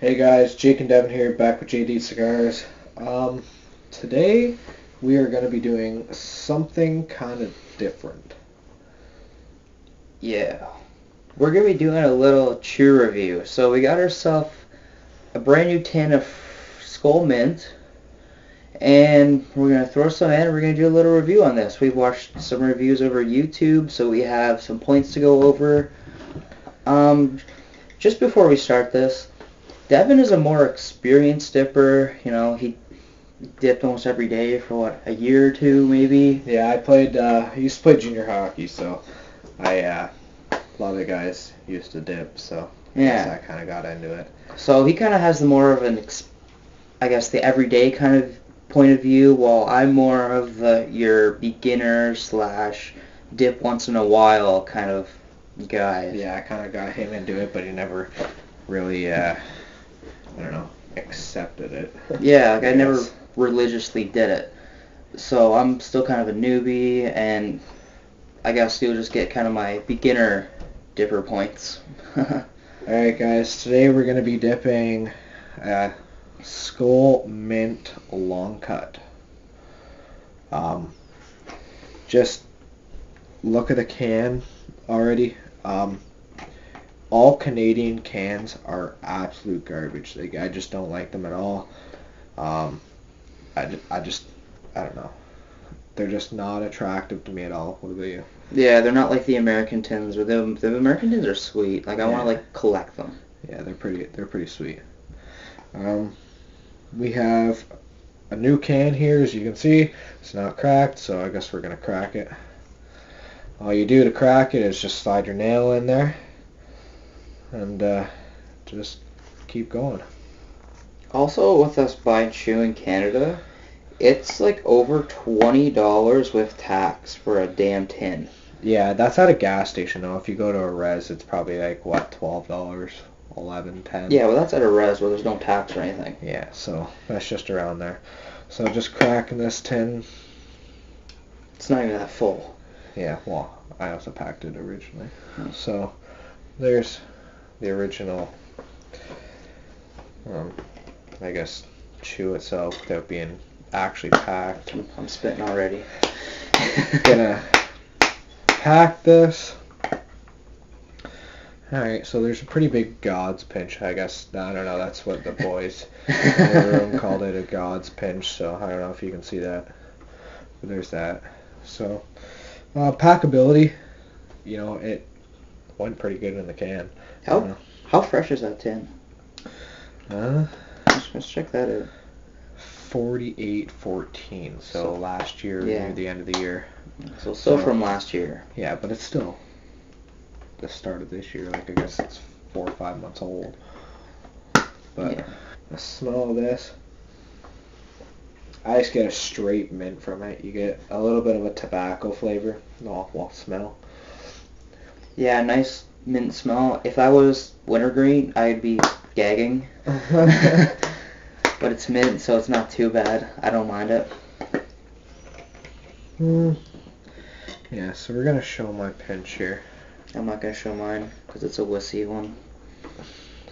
Hey guys, Jake and Devin here, back with JD Cigars. Today we are going to be doing something kind of different. Yeah. We're going to be doing a little chew review. So we got ourselves a brand new tin of Skoal Mint, and we're going to throw some in and we're going to do a little review on this. We've watched some reviews over YouTube, so we have some points to go over. Just before we start this, Devin is a more experienced dipper. You know, he dipped almost every day for a year or two maybe. Yeah, I used to play junior hockey, so a lot of the guys used to dip, so I guess I kind of got into it. So he kind of has the more of the everyday kind of point of view, while I'm more of your beginner slash dip once in a while kind of guy. Yeah, I kind of got him into it, but he never really, accepted it. Yeah, I never religiously did it. So I'm still kind of a newbie, and I guess you'll just get kind of my beginner dipper points. Alright guys, today we're going to be dipping Skoal Mint Long Cut. Just look at the can already. All Canadian cans are absolute garbage. I just don't like them at all. I don't know. They're just not attractive to me at all. What about you? Yeah, they're not like the American tins. The American tins are sweet. Like, I want to collect them. Yeah, they're pretty sweet. We have a new can here, as you can see. It's not cracked, so I guess we're gonna crack it. All you do to crack it is just slide your nail in there and just keep going. Also, with us buying chew in Canada, it's like over $20 with tax for a damn tin. Yeah, that's at a gas station though. If you go to a res, it's probably like what, $12, 11, 10. Yeah, well, that's at a res where there's no tax or anything. Yeah, so that's just around there. So just cracking this tin. It's not even that full. Yeah, well, I also packed it originally. So there's the original, I guess, chew itself without being actually packed. I'm spitting already. Gonna pack this. Alright, so there's a pretty big God's pinch, I guess. I don't know, that's what the boys in the room called it, a God's pinch, so I don't know if you can see that. But there's that. So, packability, it went pretty good in the can. How fresh is that tin? Let's check that out. 48-14, so last year, near the end of the year. So from last year. Yeah, but it's still the start of this year. Like, I guess it's 4 or 5 months old. But the smell of this, I just get a straight mint from it. You get a little bit of a tobacco flavor. Well, smell. Yeah, nice mint smell. If I was wintergreen, I'd be gagging. But it's mint, so it's not too bad. I don't mind it. Yeah, so we're going to show my pinch here. I'm not going to show mine, because it's a wussy one.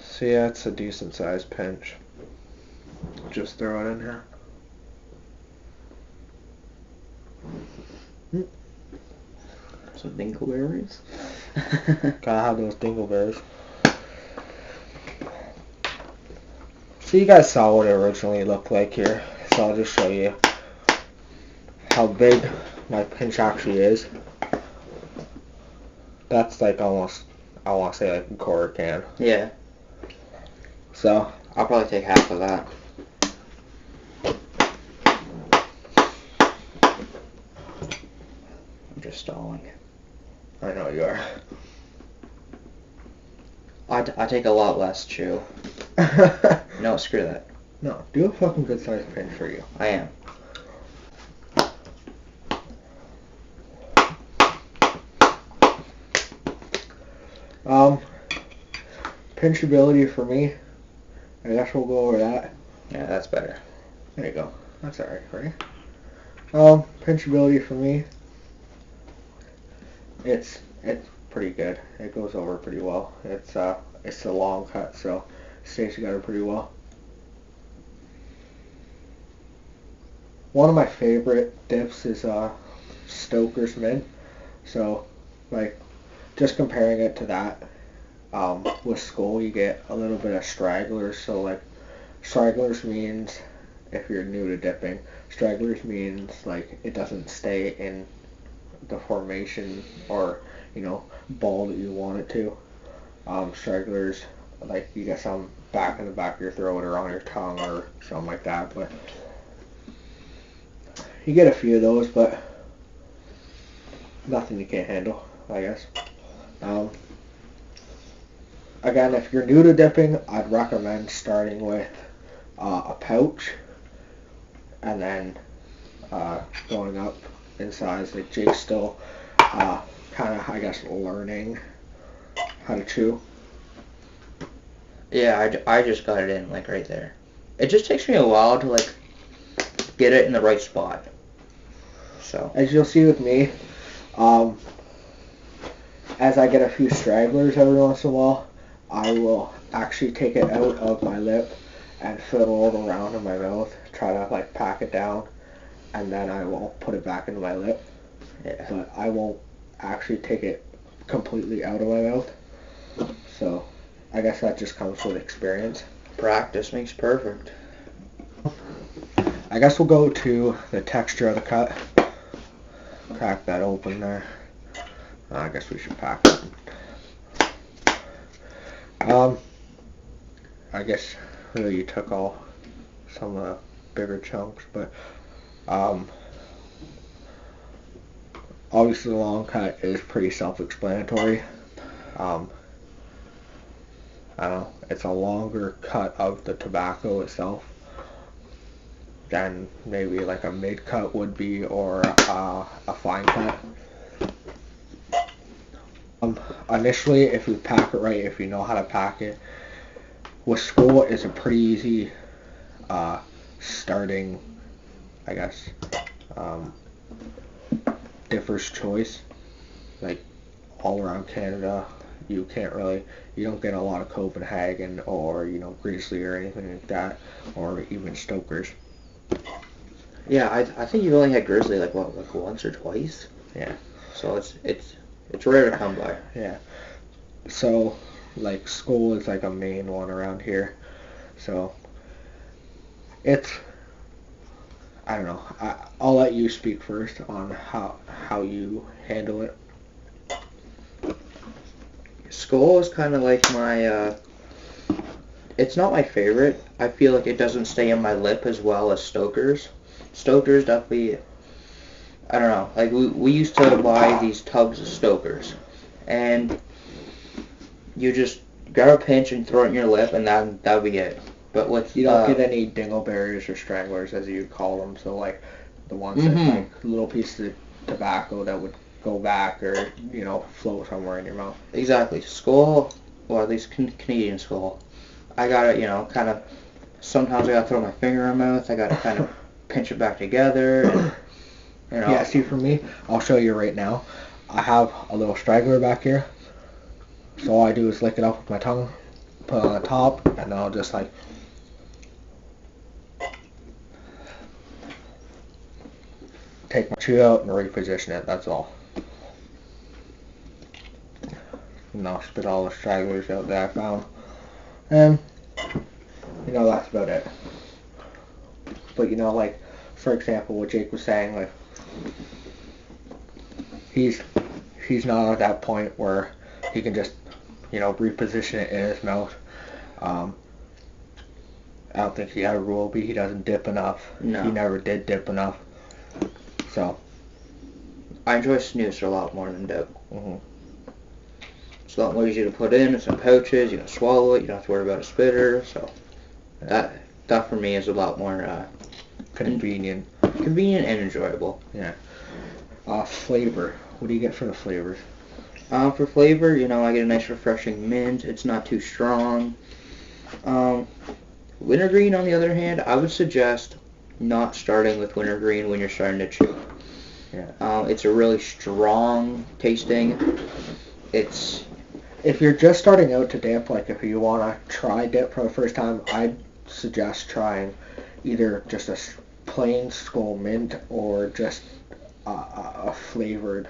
So yeah, it's a decent sized pinch. Just throw it in here. Some dingleberries. Gotta have those dingleberries. So you guys saw what it originally looked like here. So I'll just show you how big my pinch actually is. That's like almost, I want to say like a quarter can. Yeah. So I'll probably take half of that. I'm just stalling. I know you are. I take a lot less chew. No, screw that. No, do a fucking good sized pinch for you. I am. Pinchability for me, I guess we'll go over that. Yeah, that's better. There you go. That's alright for you. Pinchability for me, it's pretty good. It goes over pretty well. It's a long cut, so stays together pretty well. One of my favorite dips is Stoker's Mint. So, like, just comparing it to that, with Skoal, you get a little bit of stragglers. So, like, stragglers means, if you're new to dipping, stragglers means, like, it doesn't stay in the formation or, ball that you want it to. Stragglers, like, you get some back in the back of your throat or on your tongue or something like that, but you get a few of those, but nothing you can't handle, I guess. Again, if you're new to dipping, I'd recommend starting with a pouch and then going up in size. Like, Jake's still kind of, I guess, learning how to chew. Yeah, I just got it in, like, right there. It just takes me a while to, like, get it in the right spot. So, as you'll see with me, as I get a few stragglers every once in a while, I will actually take it out of my lip and fiddle it around in my mouth, try to, like, pack it down, and then I will put it back into my lip. yeah. But I won't actually take it completely out of my mouth. So, I guess that just comes with experience. Practice makes perfect. I guess we'll go to the texture of the cut. Crack that open there. I guess we should pack it. I guess really you took some of the bigger chunks, but obviously the long cut is pretty self-explanatory. I don't know, it's a longer cut of the tobacco itself than maybe like a mid cut would be, or a fine cut. Initially, if you pack it right, if you know how to pack it, with Skoal it's a pretty easy starting, I guess, differ's choice. Like, all around Canada, you don't get a lot of Copenhagen or, Grizzly or anything like that, or even Stokers. Yeah, I think you've only had Grizzly like once or twice. Yeah. So it's rare to come by. Yeah. So, like, Skoal is like a main one around here. So, I don't know. I'll let you speak first on how you handle it. Skoal is kind of like my, it's not my favorite. I feel like it doesn't stay in my lip as well as Stoker's. Stoker's definitely, I don't know, like we used to buy these tubs of Stoker's, and you just grab a pinch and throw it in your lip, and that'd be it. But with you don't get any dingleberries or stranglers, as you'd call them, so like the ones that like little pieces of tobacco that would go back or float somewhere in your mouth. Exactly. Skoal, or at least Canadian Skoal, I gotta kind of, sometimes I gotta throw my finger in my mouth. I gotta kind of pinch it back together. And, Yeah, see, for me, I'll show you right now. I have a little straggler back here. So all I do is lick it up with my tongue, put it on the top, and then I'll just like take my chew out and reposition it. That's all. And I'll spit all the stragglers out that I found. And that's about it. But like, for example, what Jake was saying, like, he's not at that point where he can just reposition it in his mouth. I don't think he ever will be. He doesn't dip enough. No. He never did dip enough. So I enjoy snoozer a lot more than dip. Mm-hmm. It's a lot more easy to put in. It's in pouches. You can swallow it. You don't have to worry about a spitter. So that for me is a lot more convenient and enjoyable. Yeah. Flavor. What do you get for the flavors? For flavor, I get a nice refreshing mint. It's not too strong. Wintergreen, on the other hand, I would suggest not starting with wintergreen when you're starting to chew. Yeah. It's a really strong tasting. if you're just starting out to dip, like if you want to try dip for the first time, I'd suggest trying either just a plain Skoal mint or just a flavored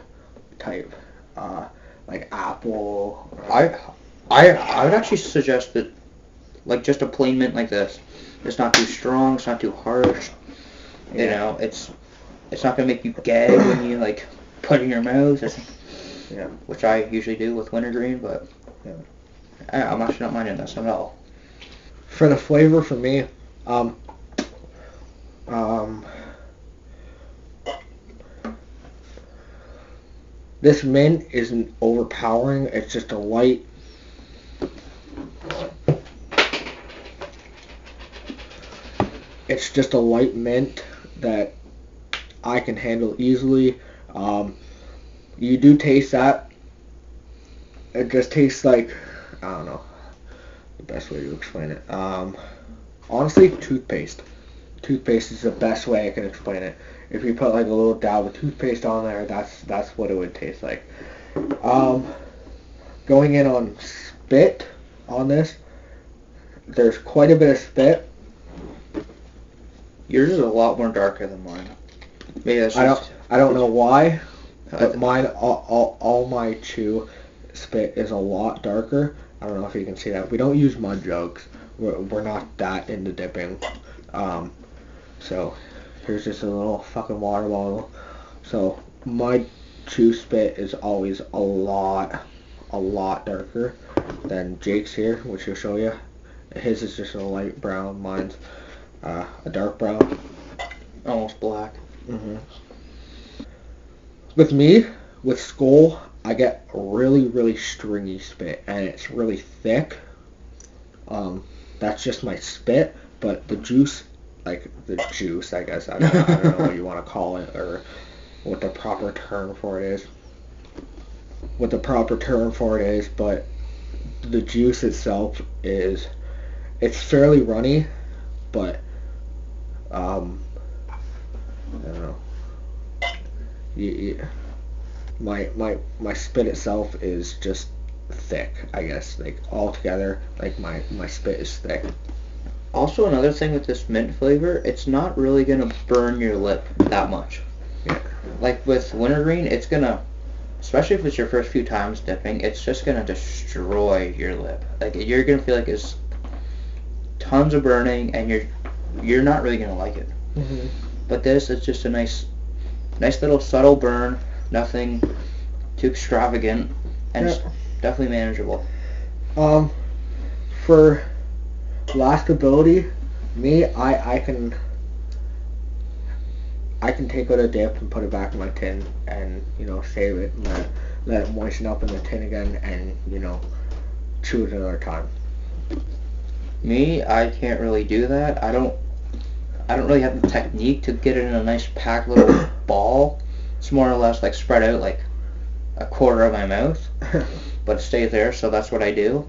type, uh, like apple. I I would actually suggest that like just a plain mint like this. It's not too strong. It's not too harsh. You know, it's not gonna make you gag when you like put it in your mouth. Yeah. Which I usually do with wintergreen, but Yeah. I'm actually not minding this at all. For the flavor, for me, um, um, this mint isn't overpowering. It's just a light. It's just a light mint that I can handle easily. You do taste that. It just tastes like, I don't know the best way to explain it. Honestly, toothpaste. Toothpaste is the best way I can explain it. If you put like a little dab of toothpaste on there, that's what it would taste like. Um, Going in on spit on this, there's quite a bit of spit. Yours is a lot more darker than mine. Maybe that's just, I don't know why, but mine all my chew spit is a lot darker. I don't know if you can see that. We don't use mud jugs. We're not that into dipping. So here's just a little fucking water bottle. So my chew spit is always a lot darker than Jake's here, which he'll show you. His is just a light brown. Mine's a dark brown. almost black. hmm With me, with Skoal, I get really stringy spit, and it's really thick. That's just my spit, but the juice, like the juice, I guess, I don't know what you want to call it, or what the proper term for it is. But the juice itself it's fairly runny, but, I don't know. My spit itself is just thick, I guess. Like altogether, like my spit is thick. Also, another thing with this mint flavor, it's not really gonna burn your lip that much. Yeah. Like with wintergreen, it's gonna, especially if it's your first few times dipping, it's just gonna destroy your lip. Like you're gonna feel like it's tons of burning, and you're not really gonna like it. hmm But this is just a nice little subtle burn, nothing too extravagant, and it's definitely manageable. For lastability, me, I can take out a dip and put it back in my tin, and save it and let it moisten up in the tin again, and chew it another time. Me, I can't really do that. I don't really have the technique to get it in a nice packed little ball. It's more or less like spread out like a quarter of my mouth, but it stays there, so that's what I do.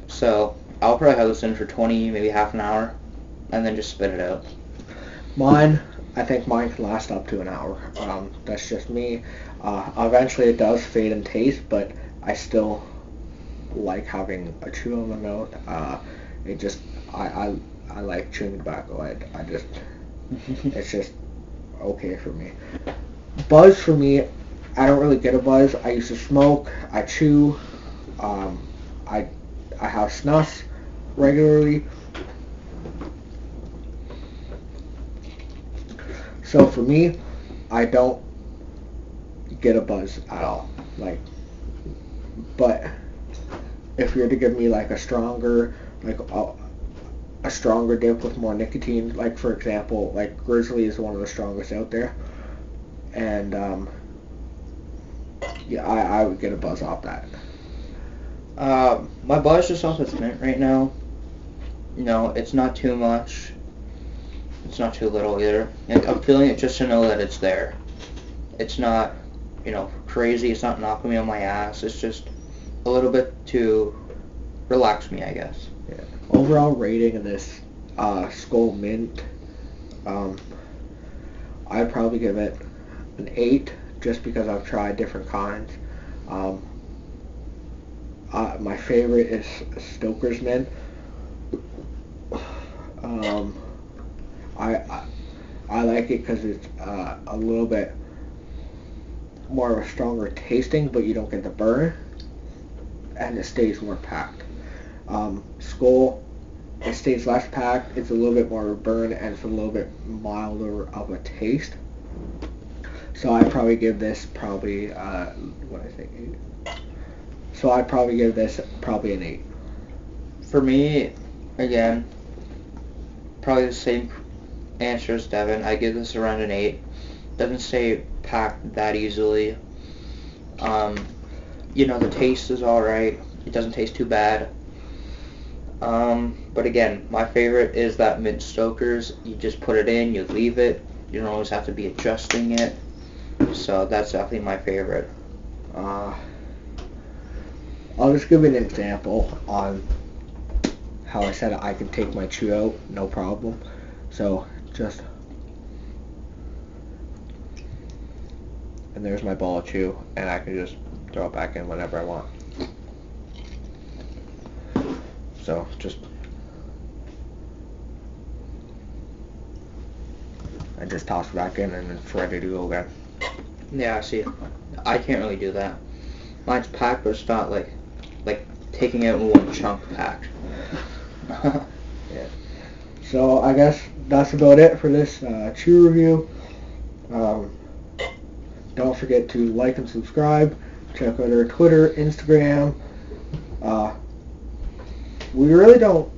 So I'll probably have this in for 20, maybe half an hour, and then just spit it out. I think mine can last up to an hour. That's just me. Eventually it does fade in taste, but I still like having a chew in my mouth. It just, I like chewing tobacco. I just, it's just okay for me. Buzz for me, I don't really get a buzz. I used to smoke. I chew. I have snuffs regularly. So for me, I don't get a buzz at all. Like, but if you're to give me like a stronger, like a stronger dip with more nicotine, like for example, like Grizzly is one of the strongest out there, and yeah, I would get a buzz off that. My buzz just off its mint right now. No, it's not too much. It's not too little either. Like, I'm feeling it just to know that it's there. It's not, crazy. It's not knocking me on my ass. It's just a little bit to relax me, I guess. Yeah. Overall rating of this Skoal Mint, I'd probably give it an 8, just because I've tried different kinds. My favorite is Stoker's Mint. I I like it because it's a little bit more of a stronger tasting, but you don't get the burn, and it stays more packed. Skoal, it stays less packed. It's a little bit more burn, and it's a little bit milder of a taste. So I'd probably give this what I think 8. So I'd probably give this probably an 8. For me, again, probably the same answer as Devin. I give this around an 8. Doesn't stay packed that easily. The taste is alright. It doesn't taste too bad. But again, my favorite is that mint Stoker's. You just put it in, you leave it. You don't always have to be adjusting it. So that's definitely my favorite. I'll just give you an example on how I said I can take my chew out, no problem. So and there's my ball of chew, and I can just throw it back in whenever I want. So I just toss it back in, and it's ready to go again. Yeah, see, I can't really do that. Mine's packed, but it's not like taking it in one chunk packed. Yeah. So I guess that's about it for this chew review. Don't forget to like and subscribe. Check out our Twitter, Instagram. We really don't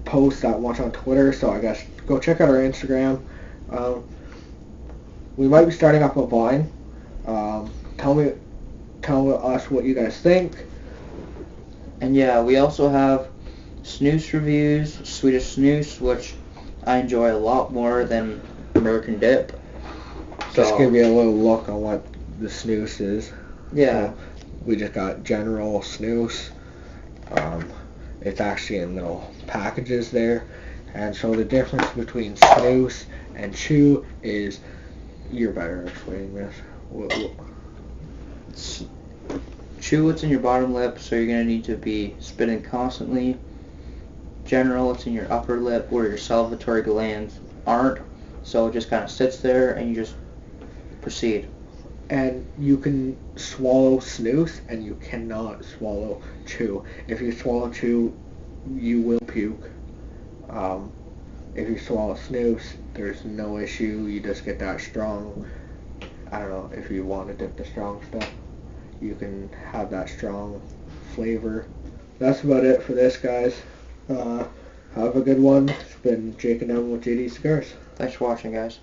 post that much on Twitter, so I guess go check out our Instagram. We might be starting up a Vine. Tell us what you guys think. And yeah, we also have snooze reviews, Swedish snooze, which I enjoy a lot more than American dip. Just give you a little look on what the snooze is. Yeah. So we just got general snooze. It's actually in little packages there. And so the difference between snooze and chew is, you're better at explaining this. Chew what's in your bottom lip, so you're going to need to be spitting constantly. General, it's in your upper lip where your salivatory glands aren't, so it just kind of sits there and you just proceed. And you can swallow snooze and you cannot swallow chew. If you swallow chew, you will puke. If you swallow snooze, there's no issue. You just get that strong, I don't know, if you want to dip the strong stuff, you can have that strong flavor. That's about it for this, guys. Have a good one. It's been Jake and Evan with JD Cigars. Thanks for watching, guys.